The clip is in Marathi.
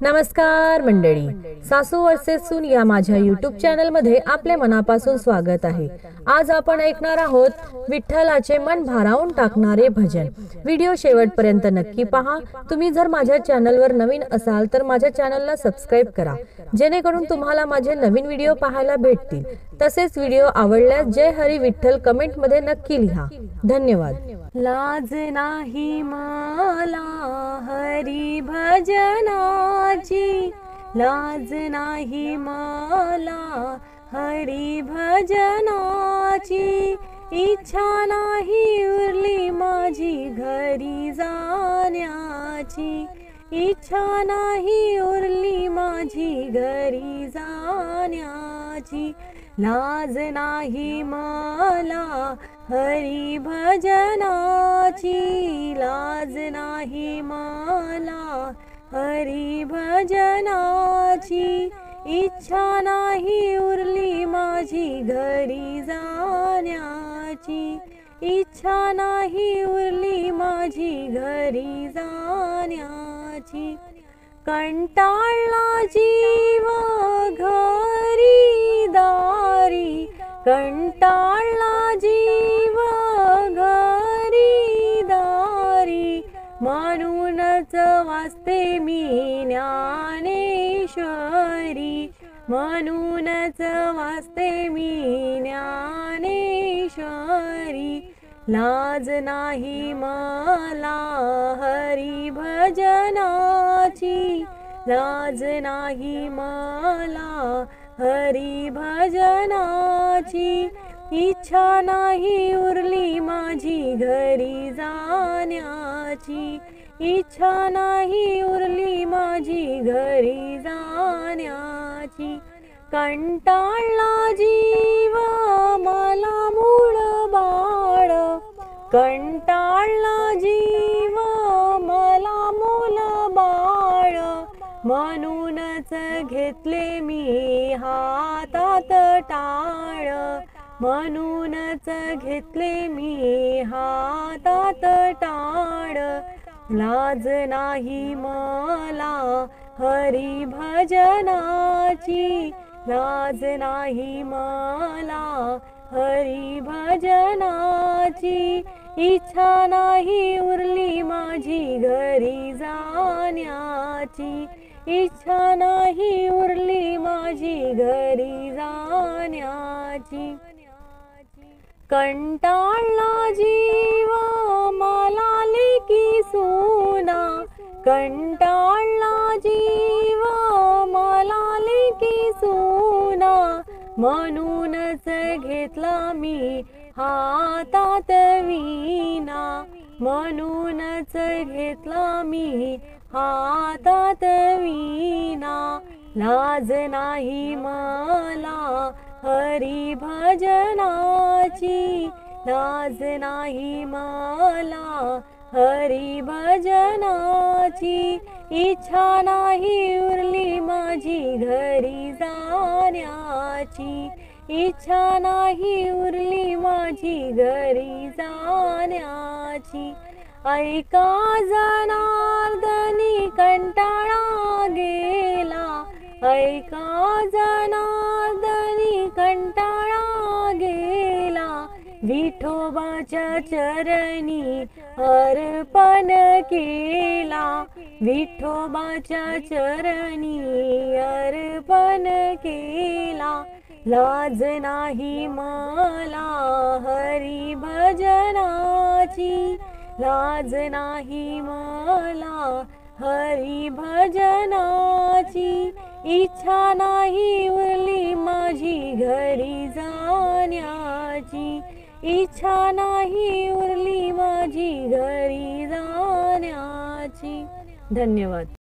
नमस्कार मंडळी, सासू वर्सेस सून या माझ्या यूट्यूब चॅनल मध्ये आपले मनापासून स्वागत आहे। आज आपण ऐकणार आहोत विठ्ठलाचे मन भारावून टाकणारे भजन। व्हिडिओ शेवटपर्यंत नक्की पहा। तुम्ही जर माझ्या चॅनलवर नवीन असाल तर माझ्या चॅनलला सबस्क्राइब करा, जेणेकरून तुम्हाला माझे नवीन व्हिडिओ पाहायला भेटतील। तसेच व्हिडिओ आवडल्यास जय हरी विठ्ठल कमेंट मध्ये नक्की लिहा। धन्यवाद। लाज नाही मला हरी भजनाची, लाज नाही मला हरी भजनाची, इच्छा नाही उरली माझी घरी जाण्याची, इच्छा नाही उरली माझी घरी जाण्याची, लाज नाही मला हरी भजनाची, लाज नाही मला हरी भजनाची, इच्छा नाही उरली माझी घरी जाण्याची, इच्छा नाही उरली माझी घरी जाण्याची, कंटाळला जीव घरी दारी, कंटाळला जीव घरी दारी, म्हणूनच वाचते मी ज्ञानेश्वरी, म्हणूनच वाचते मी ज्ञानेश्वरी, लाज नाही मला हरी भजनाची, लाज नाही मला हरी भजनाची, इच्छा नाही उरली माझी घरी जाण्याची, इच्छा नाही उरली माझी घरी जाण्याची, कंटाळला जीव मला मूळ बाळ, कंटाळला जीव मला मूल बाळ, म्हणूनच घेतले मी हातात टाळ, म्हणूनच घेतले मी हातात टाळ, लाज नाही मला हरी भजनाची, लाज नाही मला हरी भजनाची, इच्छा नाही उरली माझी घरी जाण्याची, इच्छा नाही उरली माझी घरी जाण्याची, कंटाळला जीव मला लेकी सुना, कंटाळला जीव मला लेकी सुना, म्हणूनच घेतला मी हातात वीणा, म्हणूनच घेतला मी हातात वीणा, लाज नाही मला हरी भजनाची, लाज नाही मला हरी भजनाची, इच्छा नाही उरली माझी घरी जाण्याची, इच्छा नाही उरली माझी घरी जाण्याची, ऐका जनार्दनी कंटाळा गेला, ऐका जनार्दनी कंटाळा गेला, विठोबाच्या चरणी अर्पण केला, विठोबाच्या चरणी अर्पण केला, लाज नाही मला हरी भजनाची, लाज नाही मला हरी भजनाची, इच्छा नाही उरली माझी घरी जाण्याची, इच्छा नाही उरली माझी घरी जाण्याची। धन्यवाद।